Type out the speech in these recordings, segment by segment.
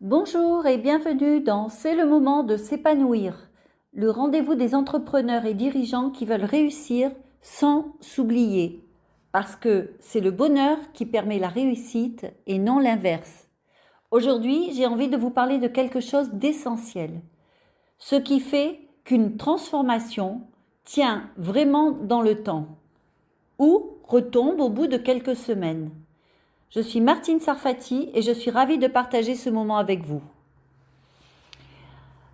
Bonjour et bienvenue dans C'est le moment de s'épanouir, le rendez-vous des entrepreneurs et dirigeants qui veulent réussir sans s'oublier, parce que c'est le bonheur qui permet la réussite et non l'inverse. Aujourd'hui, j'ai envie de vous parler de quelque chose d'essentiel, ce qui fait qu'une transformation tient vraiment dans le temps ou retombe au bout de quelques semaines. Je suis Martine Sarfati et je suis ravie de partager ce moment avec vous.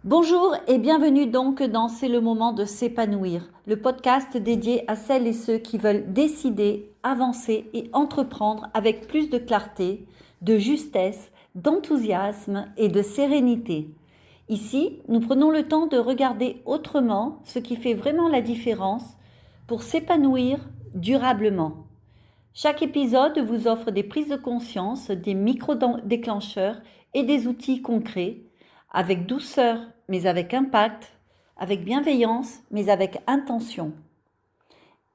Bonjour et bienvenue donc dans C'est le moment de s'épanouir, le podcast dédié à celles et ceux qui veulent décider, avancer et entreprendre avec plus de clarté, de justesse, d'enthousiasme et de sérénité. Ici, nous prenons le temps de regarder autrement ce qui fait vraiment la différence pour s'épanouir durablement. Chaque épisode vous offre des prises de conscience, des micro-déclencheurs et des outils concrets, avec douceur mais avec impact, avec bienveillance mais avec intention.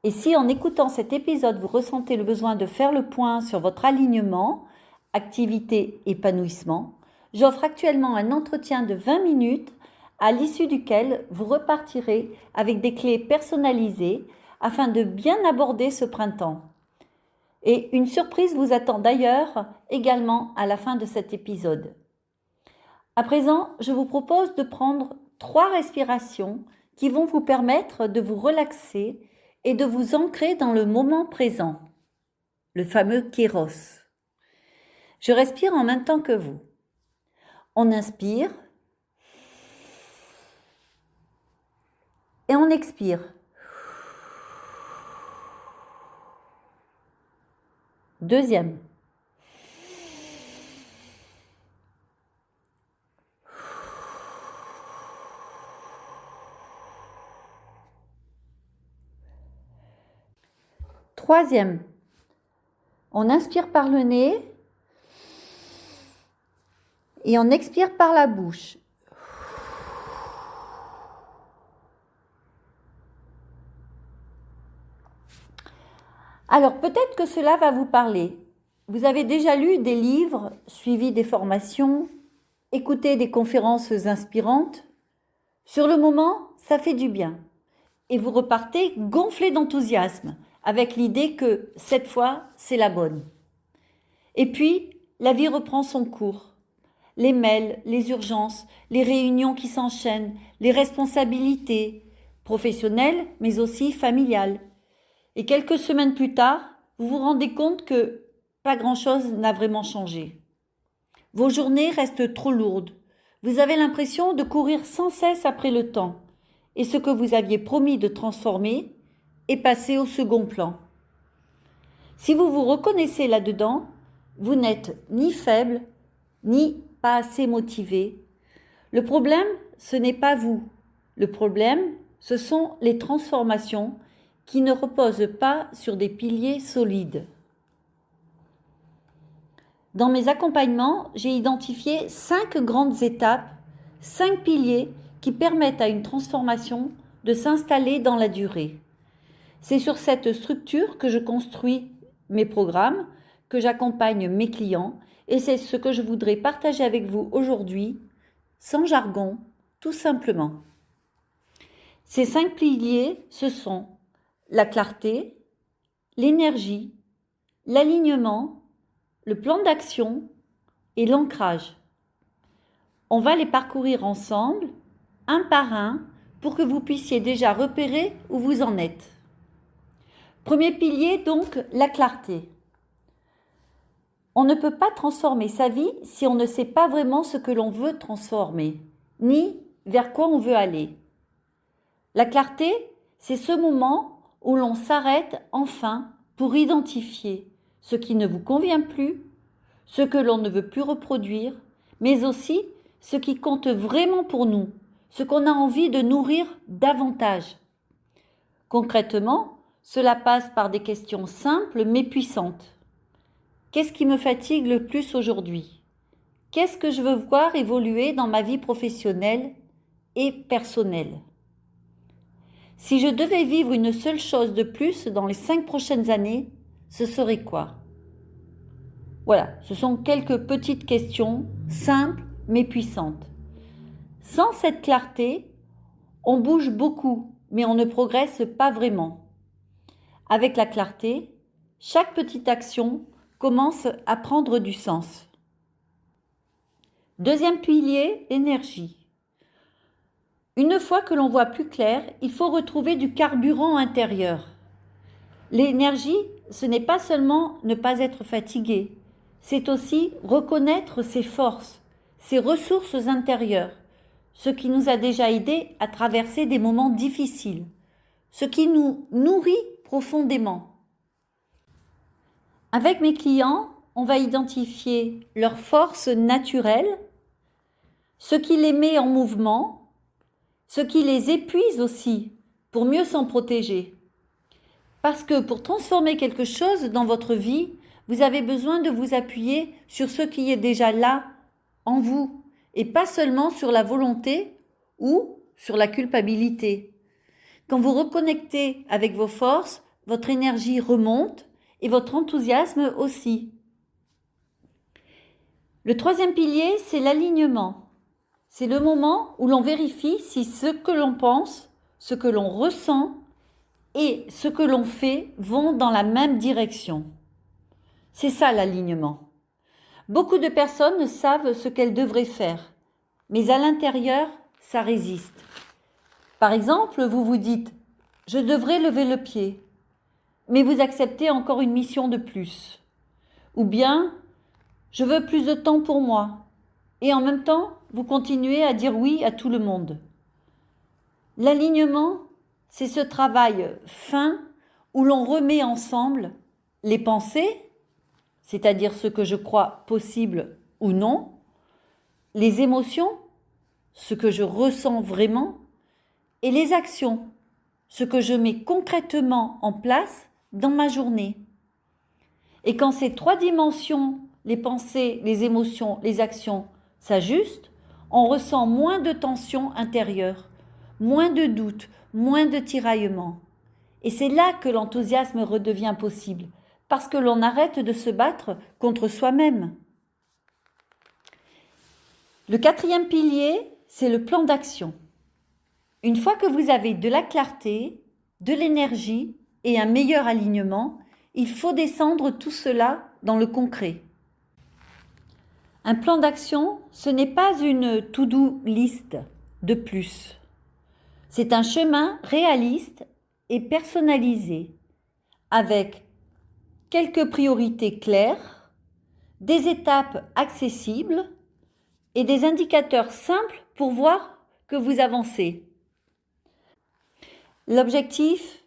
Et si en écoutant cet épisode vous ressentez le besoin de faire le point sur votre alignement, activité, épanouissement, j'offre actuellement un entretien de 20 minutes à l'issue duquel vous repartirez avec des clés personnalisées afin de bien aborder ce printemps. Et une surprise vous attend d'ailleurs également à la fin de cet épisode. À présent, je vous propose de prendre 3 respirations qui vont vous permettre de vous relaxer et de vous ancrer dans le moment présent, le fameux Kairos. Je respire en même temps que vous. On inspire et on expire. Deuxième. Troisième. On inspire par le nez et on expire par la bouche. Alors peut-être que cela va vous parler. Vous avez déjà lu des livres, suivi des formations, écouté des conférences inspirantes. Sur le moment, ça fait du bien. Et vous repartez gonflé d'enthousiasme, avec l'idée que cette fois, c'est la bonne. Et puis, la vie reprend son cours. Les mails, les urgences, les réunions qui s'enchaînent, les responsabilités, professionnelles mais aussi familiales. Et quelques semaines plus tard, vous vous rendez compte que pas grand-chose n'a vraiment changé. Vos journées restent trop lourdes. Vous avez l'impression de courir sans cesse après le temps. Et ce que vous aviez promis de transformer est passé au second plan. Si vous vous reconnaissez là-dedans, vous n'êtes ni faible, ni pas assez motivé. Le problème, ce n'est pas vous. Le problème, ce sont les transformations qui ne reposent pas sur des piliers solides. Dans mes accompagnements, j'ai identifié 5 grandes étapes, 5 piliers qui permettent à une transformation de s'installer dans la durée. C'est sur cette structure que je construis mes programmes, que j'accompagne mes clients, et c'est ce que je voudrais partager avec vous aujourd'hui, sans jargon, tout simplement. Ces 5 piliers, ce sont la clarté, l'énergie, l'alignement, le plan d'action et l'ancrage. On va les parcourir ensemble, un par un, pour que vous puissiez déjà repérer où vous en êtes. Premier pilier, donc, la clarté. On ne peut pas transformer sa vie si on ne sait pas vraiment ce que l'on veut transformer, ni vers quoi on veut aller. La clarté, c'est ce moment où l'on s'arrête enfin pour identifier ce qui ne vous convient plus, ce que l'on ne veut plus reproduire, mais aussi ce qui compte vraiment pour nous, ce qu'on a envie de nourrir davantage. Concrètement, cela passe par des questions simples mais puissantes. Qu'est-ce qui me fatigue le plus aujourd'hui ? Qu'est-ce que je veux voir évoluer dans ma vie professionnelle et personnelle ? Si je devais vivre une seule chose de plus dans les 5 prochaines années, ce serait quoi ? Voilà, ce sont quelques petites questions simples mais puissante. Sans cette clarté, on bouge beaucoup, mais on ne progresse pas vraiment. Avec la clarté, chaque petite action commence à prendre du sens. Deuxième pilier, l'énergie. Une fois que l'on voit plus clair, il faut retrouver du carburant intérieur. L'énergie, ce n'est pas seulement ne pas être fatigué, c'est aussi reconnaître ses forces, ses ressources intérieures, ce qui nous a déjà aidés à traverser des moments difficiles, ce qui nous nourrit profondément. Avec mes clients, on va identifier leurs forces naturelles, ce qui les met en mouvement, ce qui les épuise aussi, pour mieux s'en protéger. Parce que pour transformer quelque chose dans votre vie, vous avez besoin de vous appuyer sur ce qui est déjà là, en vous, et pas seulement sur la volonté ou sur la culpabilité. Quand vous reconnectez avec vos forces, votre énergie remonte et votre enthousiasme aussi. Le troisième pilier, c'est l'alignement. C'est le moment où l'on vérifie si ce que l'on pense, ce que l'on ressent et ce que l'on fait vont dans la même direction. C'est ça l'alignement. Beaucoup de personnes savent ce qu'elles devraient faire, mais à l'intérieur, ça résiste. Par exemple, vous vous dites « je devrais lever le pied », mais vous acceptez encore une mission de plus. Ou bien « je veux plus de temps pour moi », et en même temps, vous continuez à dire oui à tout le monde. L'alignement, c'est ce travail fin où l'on remet ensemble les pensées, c'est-à-dire ce que je crois possible ou non, les émotions, ce que je ressens vraiment, et les actions, ce que je mets concrètement en place dans ma journée. Et quand ces trois dimensions, les pensées, les émotions, les actions, s'ajustent, on ressent moins de tension intérieure, moins de doutes, moins de tiraillements. Et c'est là que l'enthousiasme redevient possible, parce que l'on arrête de se battre contre soi-même. Le quatrième pilier, c'est le plan d'action. Une fois que vous avez de la clarté, de l'énergie et un meilleur alignement, il faut descendre tout cela dans le concret. Un plan d'action, ce n'est pas une to-do list de plus. C'est un chemin réaliste et personnalisé, avec quelques priorités claires, des étapes accessibles et des indicateurs simples pour voir que vous avancez. L'objectif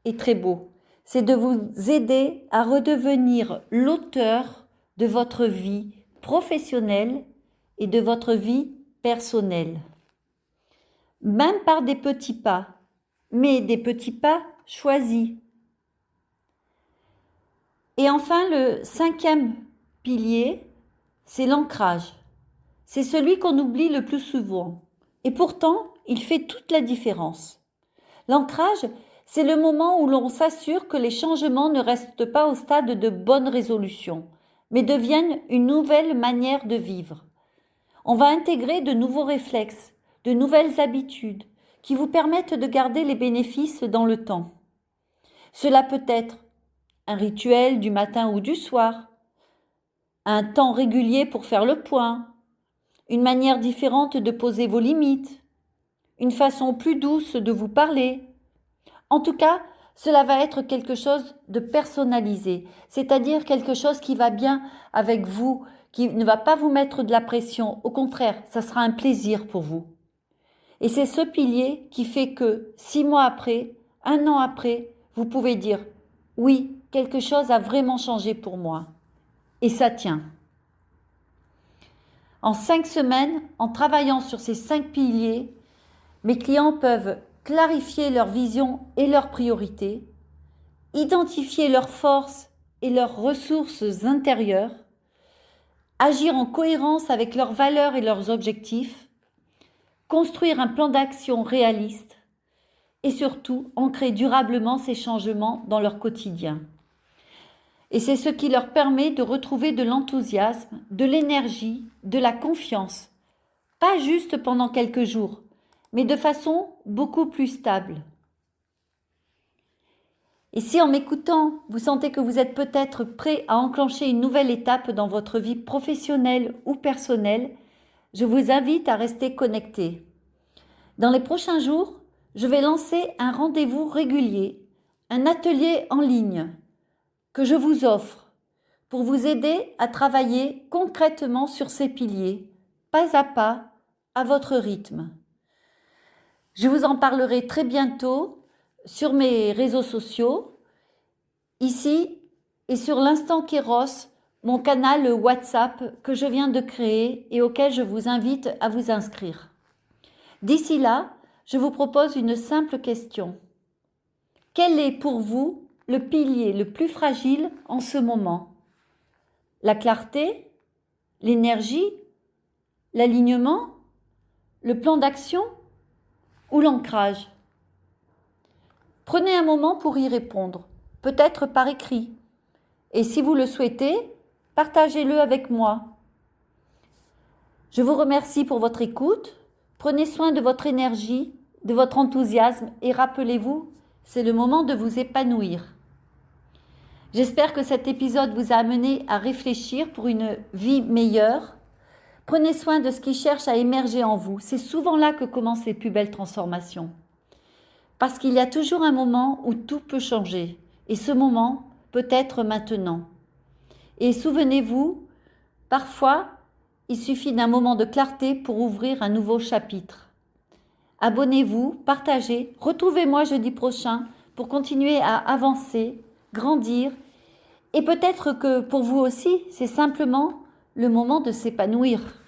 est très beau, c'est de vous aider à redevenir l'auteur de votre vie professionnelle et de votre vie personnelle. Même par des petits pas, mais des petits pas choisis. Et enfin, le cinquième pilier, c'est l'ancrage. C'est celui qu'on oublie le plus souvent. Et pourtant, il fait toute la différence. L'ancrage, c'est le moment où l'on s'assure que les changements ne restent pas au stade de bonne résolution, mais deviennent une nouvelle manière de vivre. On va intégrer de nouveaux réflexes, de nouvelles habitudes qui vous permettent de garder les bénéfices dans le temps. Cela peut être un rituel du matin ou du soir, un temps régulier pour faire le point, une manière différente de poser vos limites, une façon plus douce de vous parler. En tout cas, cela va être quelque chose de personnalisé, c'est-à-dire quelque chose qui va bien avec vous, qui ne va pas vous mettre de la pression. Au contraire, ça sera un plaisir pour vous. Et c'est ce pilier qui fait que 6 mois après, 1 an après, vous pouvez dire « oui, quelque chose a vraiment changé pour moi ». Et ça tient. En 5 semaines, en travaillant sur ces 5 piliers, mes clients peuvent clarifier leur vision et leurs priorités, identifier leurs forces et leurs ressources intérieures, agir en cohérence avec leurs valeurs et leurs objectifs, construire un plan d'action réaliste et surtout ancrer durablement ces changements dans leur quotidien. Et c'est ce qui leur permet de retrouver de l'enthousiasme, de l'énergie, de la confiance. Pas juste pendant quelques jours, mais de façon beaucoup plus stable. Et si en m'écoutant, vous sentez que vous êtes peut-être prêt à enclencher une nouvelle étape dans votre vie professionnelle ou personnelle, je vous invite à rester connecté. Dans les prochains jours, je vais lancer un rendez-vous régulier, un atelier en ligne que je vous offre pour vous aider à travailler concrètement sur ces piliers, pas à votre rythme. Je vous en parlerai très bientôt sur mes réseaux sociaux, ici et sur l'Instant Kairos, mon canal WhatsApp que je viens de créer et auquel je vous invite à vous inscrire. D'ici là, je vous propose une simple question. Quel est pour vous le pilier le plus fragile en ce moment? La clarté, l'énergie, l'alignement, le plan d'action ou l'ancrage? Prenez un moment pour y répondre, peut-être par écrit. Et si vous le souhaitez, partagez-le avec moi. Je vous remercie pour votre écoute. Prenez soin de votre énergie, de votre enthousiasme et rappelez-vous, c'est le moment de vous épanouir. J'espère que cet épisode vous a amené à réfléchir pour une vie meilleure. Prenez soin de ce qui cherche à émerger en vous. C'est souvent là que commencent les plus belles transformations. Parce qu'il y a toujours un moment où tout peut changer. Et ce moment peut être maintenant. Et souvenez-vous, parfois, il suffit d'un moment de clarté pour ouvrir un nouveau chapitre. Abonnez-vous, partagez, retrouvez-moi jeudi prochain pour continuer à avancer, grandir. Et peut-être que pour vous aussi, c'est simplement le moment de s'épanouir.